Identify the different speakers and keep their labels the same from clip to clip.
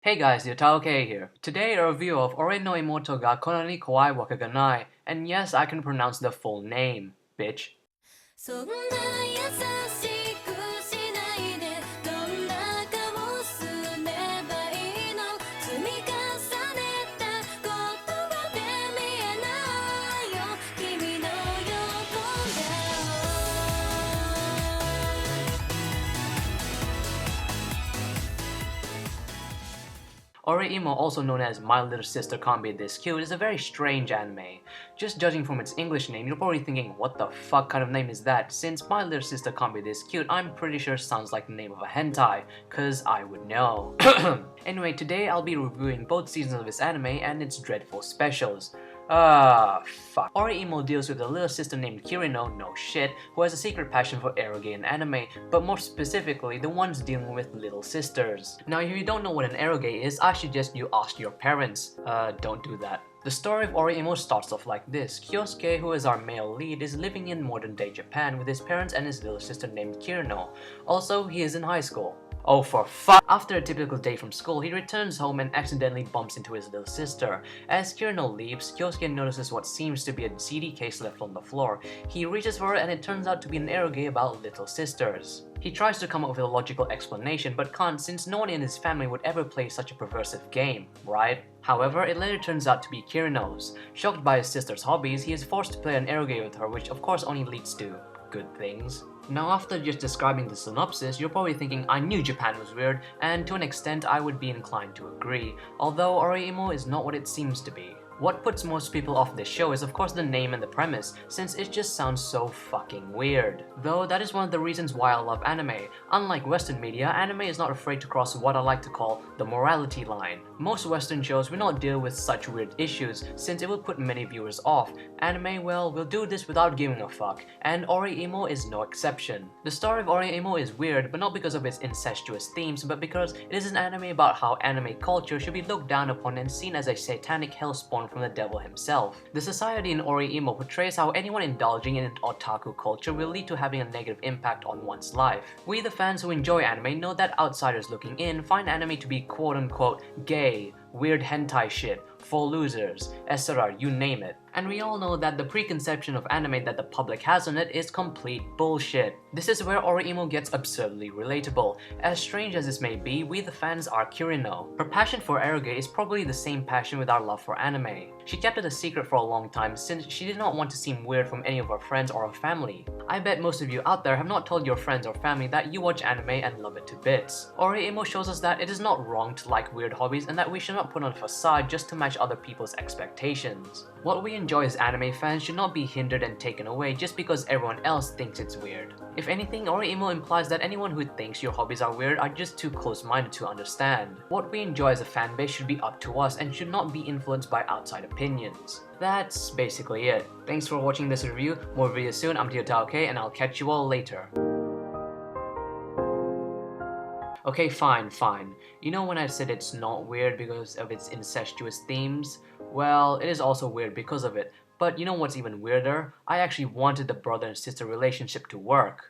Speaker 1: Hey guys, Untitled here. Today a review of OreImo ga Konani Kawaii Wakaganai, and yes, I can pronounce the full name, bitch.
Speaker 2: そんな優しくしないでどんな顔すればいいの積み重ねた言葉で見えないよ君の横顔
Speaker 1: OreImo, also known as My Little Sister Can't Be This Cute, is a very strange anime. Just judging from its English name, you're probably thinking, what the fuck kind of name is that? Since My Little Sister Can't Be This Cute, I'm pretty sure sounds like the name of a hentai, cause I would know. Anyway, today I'll be reviewing both seasons of this anime and its dreadful specials. Fuck. OreImo deals with a little sister named Kirino, no shit, who has a secret passion for eroge in anime, but more specifically, the ones dealing with little sisters. Now, if you don't know what an eroge is, I suggest you ask your parents. Don't do that. The story of OreImo starts off like this. Kyosuke, who is our male lead, is living in modern-day Japan with his parents and his little sister named Kirino. Also, he is in high school. Oh, for fuck! After a typical day from school, he returns home and accidentally bumps into his little sister. As Kirino leaves, Kyosuke notices what seems to be a CD case left on the floor. He reaches for it and it turns out to be an eroge about little sisters. He tries to come up with a logical explanation but can't since no one in his family would ever play such a perversive game, right? However, it later turns out to be Kirino's. Shocked by his sister's hobbies, he is forced to play an eroge with her, which of course only leads to good things. Now, after just describing the synopsis, you're probably thinking I knew Japan was weird, and to an extent I would be inclined to agree, although OreImo is not what it seems to be. What puts most people off this show is of course the name and the premise, since it just sounds so fucking weird. Though that is one of the reasons why I love anime. Unlike Western media, anime is not afraid to cross what I like to call the morality line. Most Western shows will not deal with such weird issues, since it will put many viewers off. Anime, well, will do this without giving a fuck, and OreImo is no exception. The story of OreImo is weird, but not because of its incestuous themes, but because it is an anime about how anime culture should be looked down upon and seen as a satanic hellspawn from the devil himself. The society in OreImo portrays how anyone indulging in an otaku culture will lead to having a negative impact on one's life. We, the fans who enjoy anime, know that outsiders looking in find anime to be quote-unquote gay, weird hentai shit, for losers, etc., you name it. And we all know that the preconception of anime that the public has on it is complete bullshit. This is where OreImo gets absurdly relatable. As strange as this may be, we the fans are Kirino. Her passion for eroge is probably the same passion with our love for anime. She kept it a secret for a long time since she did not want to seem weird from any of her friends or her family. I bet most of you out there have not told your friends or family that you watch anime and love it to bits. OreImo shows us that it is not wrong to like weird hobbies and that we should not put on a facade just to match other people's expectations. What we enjoy as anime fans should not be hindered and taken away just because everyone else thinks it's weird. If anything, OreImo implies that anyone who thinks your hobbies are weird are just too close-minded to understand. What we enjoy as a fanbase should be up to us and should not be influenced by outside opinions. That's basically it. Thanks for watching this review, more videos soon, I'm Untitled, and I'll catch you all later. Okay, fine. You know when I said it's not weird because of its incestuous themes? Well, it is also weird because of it. But you know what's even weirder? I actually wanted the brother and sister relationship to work.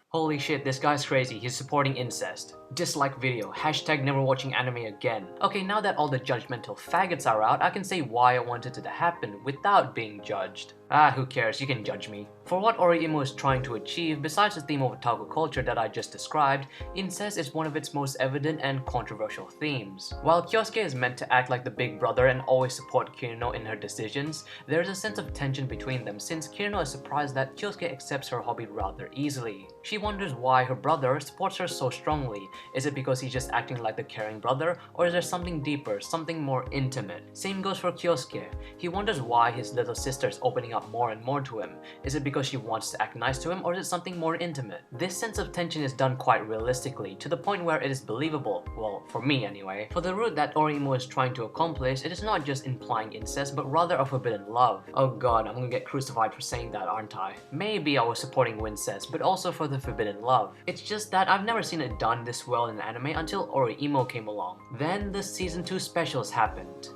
Speaker 1: Holy shit, this guy's crazy, he's supporting incest. Dislike video, hashtag never watching anime again. Okay, now that all the judgmental faggots are out, I can say why I wanted it to happen without being judged. Ah, who cares, you can judge me. For what OreImo is trying to achieve, besides the theme of otaku culture that I just described, incest is one of its most evident and controversial themes. While Kyosuke is meant to act like the big brother and always support Kirino in her decisions, there is a sense of tension between them since Kirino is surprised that Kyosuke accepts her hobby rather easily. She wonders why her brother supports her so strongly. Is it because he's just acting like the caring brother, or is there something deeper, something more intimate? Same goes for Kyosuke. He wonders why his little sister is opening up more and more to him. Is it because she wants to act nice to him, or is it something more intimate? This sense of tension is done quite realistically, to the point where it is believable, well, for me anyway. For the route that OreImo is trying to accomplish, it is not just implying incest, but rather a forbidden love. Oh god, I'm gonna get crucified for saying that, aren't I? Maybe I was supporting incest, but also for the forbidden love. It's just that I've never seen it done this well in anime until OreImo came along. Then the season 2 specials happened.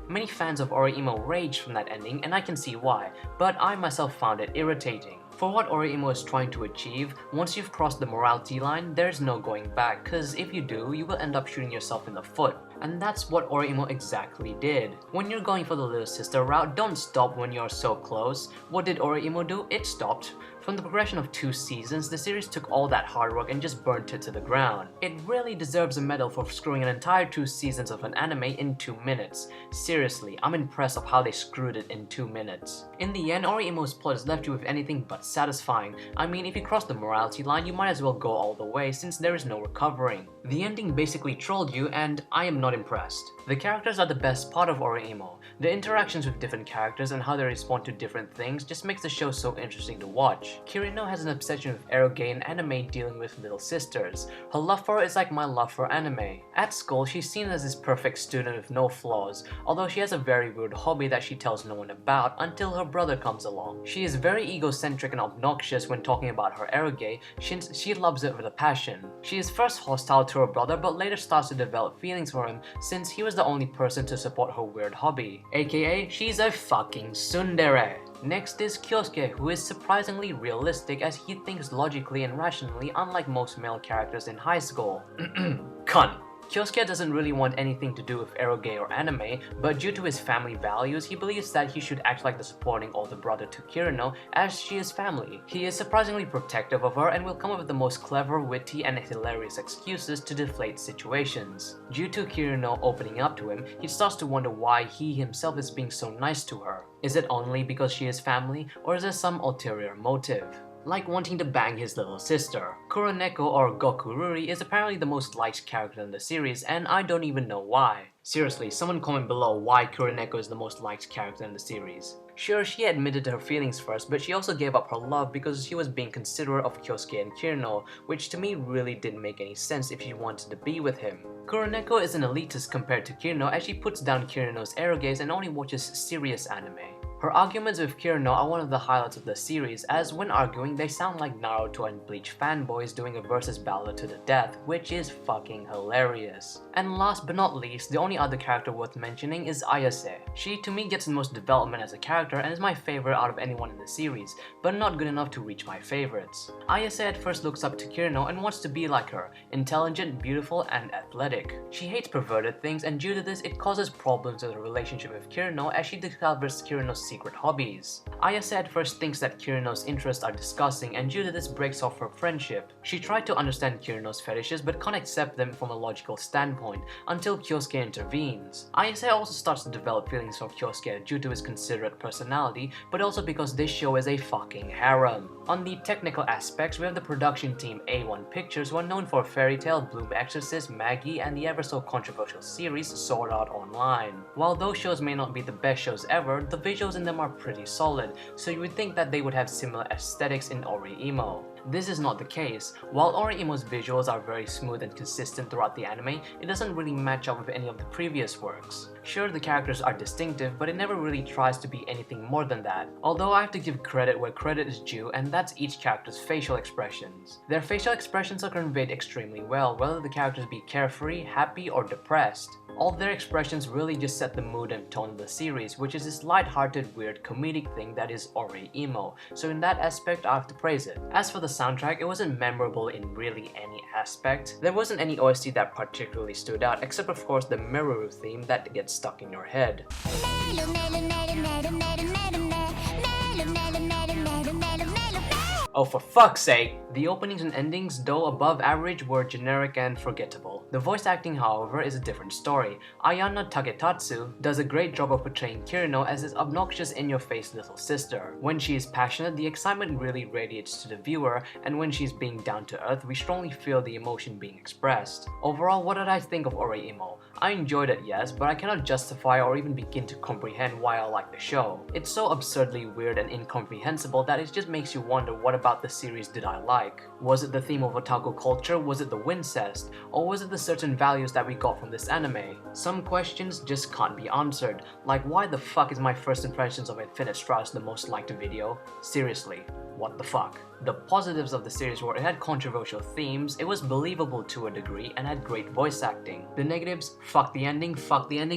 Speaker 1: Many fans of OreImo raged from that ending, and I can see why, but I myself found it irritating. For what OreImo is trying to achieve, once you've crossed the morality line, there's no going back, cause if you do, you will end up shooting yourself in the foot. And that's what OreImo exactly did. When you're going for the little sister route, don't stop when you're so close. What did OreImo do? It stopped. From the progression of 2 seasons, the series took all that hard work and just burnt it to the ground. It really deserves a medal for screwing an entire 2 seasons of an anime in 2 minutes. Seriously, I'm impressed of how they screwed it in 2 minutes. In the end, OreImo's plot has left you with anything but satisfying. I mean, if you cross the morality line, you might as well go all the way since there is no recovering. The ending basically trolled you, and I am not impressed. The characters are the best part of OreImo. The interactions with different characters and how they respond to different things just makes the show so interesting to watch. Kirino has an obsession with eroge and anime dealing with little sisters. Her love for it is like my love for anime. At school, she's seen as this perfect student with no flaws, although she has a very weird hobby that she tells no one about until her brother comes along. She is very egocentric and obnoxious when talking about her eroge since she loves it with a passion. She is first hostile to her brother but later starts to develop feelings for him since he was the only person to support her weird hobby. AKA, she's a fucking tsundere. Next is Kyosuke, who is surprisingly realistic as he thinks logically and rationally, unlike most male characters in high school. Cunt. Kyosuke doesn't really want anything to do with eroge or anime, but due to his family values, he believes that he should act like the supporting older brother to Kirino as she is family. He is surprisingly protective of her and will come up with the most clever, witty, and hilarious excuses to deflate situations. Due to Kirino opening up to him, he starts to wonder why he himself is being so nice to her. Is it only because she is family, or is there some ulterior motive? Like wanting to bang his little sister. Kuroneko or Gokururi is apparently the most liked character in the series, and I don't even know why. Seriously, someone comment below why Kuroneko is the most liked character in the series. Sure, she admitted to her feelings first, but she also gave up her love because she was being considerate of Kyosuke and Kirino, which to me really didn't make any sense if she wanted to be with him. Kuroneko is an elitist compared to Kirino as she puts down Kirino's eroges and only watches serious anime. Her arguments with Kirino are one of the highlights of the series, as when arguing they sound like Naruto and Bleach fanboys doing a versus battle to the death, which is fucking hilarious. And last but not least, the only other character worth mentioning is Ayase. She to me gets the most development as a character and is my favorite out of anyone in the series, but not good enough to reach my favorites. Ayase at first looks up to Kirino and wants to be like her, intelligent, beautiful, and athletic. She hates perverted things, and due to this it causes problems in her relationship with Kirino as she discovers Kirino's secret hobbies. Ayase at first thinks that Kirino's interests are disgusting and due to this breaks off her friendship. She tried to understand Kirino's fetishes but can't accept them from a logical standpoint until Kyosuke intervenes. Ayase also starts to develop feelings for Kyosuke due to his considerate personality, but also because this show is a fucking harem. On the technical aspects, we have the production team A1 Pictures, who are known for Fairy Tail, Bloom Exorcist, Maggie, and the ever so controversial series Sword Art Online. While those shows may not be the best shows ever, the visuals in them are pretty solid, so you would think that they would have similar aesthetics in OreImo. This is not the case. While OreImo's visuals are very smooth and consistent throughout the anime, it doesn't really match up with any of the previous works. Sure, the characters are distinctive, but it never really tries to be anything more than that. Although I have to give credit where credit is due, and that's each character's facial expressions. Their facial expressions are conveyed extremely well, whether the characters be carefree, happy, or depressed. All their expressions really just set the mood and tone of the series, which is this light-hearted, weird, comedic thing that is OreImo, so in that aspect I have to praise it. As for the soundtrack, it wasn't memorable in really any aspect. There wasn't any OST that particularly stood out, except of course the Meru theme that gets stuck in your head. Oh, for fuck's sake! The openings and endings, though above average, were generic and forgettable. The voice acting, however, is a different story. Ayana Taketatsu does a great job of portraying Kirino as his obnoxious, in-your-face little sister. When she is passionate, the excitement really radiates to the viewer, and when she's being down-to-earth, we strongly feel the emotion being expressed. Overall, what did I think of OreImo? I enjoyed it, yes, but I cannot justify or even begin to comprehend why I like the show. It's so absurdly weird and incomprehensible that it just makes you wonder what about the series did I like? Was it the theme of otaku culture? Was it the incest? Or was it the certain values that we got from this anime? Some questions just can't be answered, like why the fuck is my first impressions of Infinite Strauss the most liked video? Seriously, what the fuck? The positives of the series were it had controversial themes, it was believable to a degree, and had great voice acting. The negatives, fuck the ending,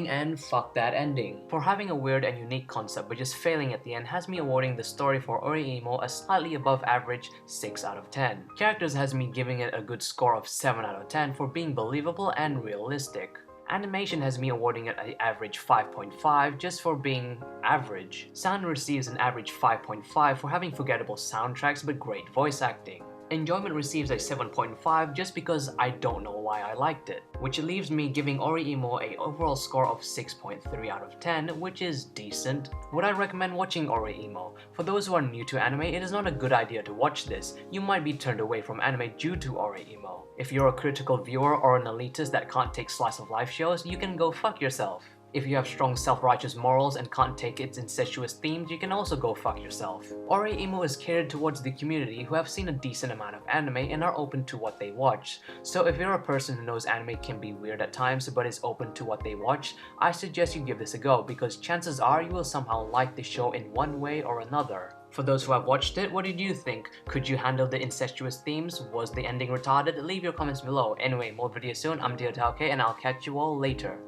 Speaker 1: and fuck that ending. For having a weird and unique concept but just failing at the end has me awarding the story for OreImo a slightly above average 6 out of 10. Characters has me giving it a good score of 7 out of 10 for being believable and realistic. Animation has me awarding it an average 5.5 just for being average. Sound receives an average 5.5 for having forgettable soundtracks but great voice acting. Enjoyment receives a 7.5 just because I don't know why I liked it, which leaves me giving OreImo a overall score of 6.3 out of 10, which is decent. Would I recommend watching OreImo? For those who are new to anime, it is not a good idea to watch this. You might be turned away from anime due to OreImo. If you're a critical viewer or an elitist that can't take slice of life shows, you can go fuck yourself. If you have strong self-righteous morals and can't take its incestuous themes, you can also go fuck yourself. OreImo is catered towards the community who have seen a decent amount of anime and are open to what they watch. So if you're a person who knows anime can be weird at times but is open to what they watch, I suggest you give this a go because chances are you will somehow like the show in one way or another. For those who have watched it, what did you think? Could you handle the incestuous themes? Was the ending retarded? Leave your comments below. Anyway, more videos soon. I'm Untitled Chapter and I'll catch you all later.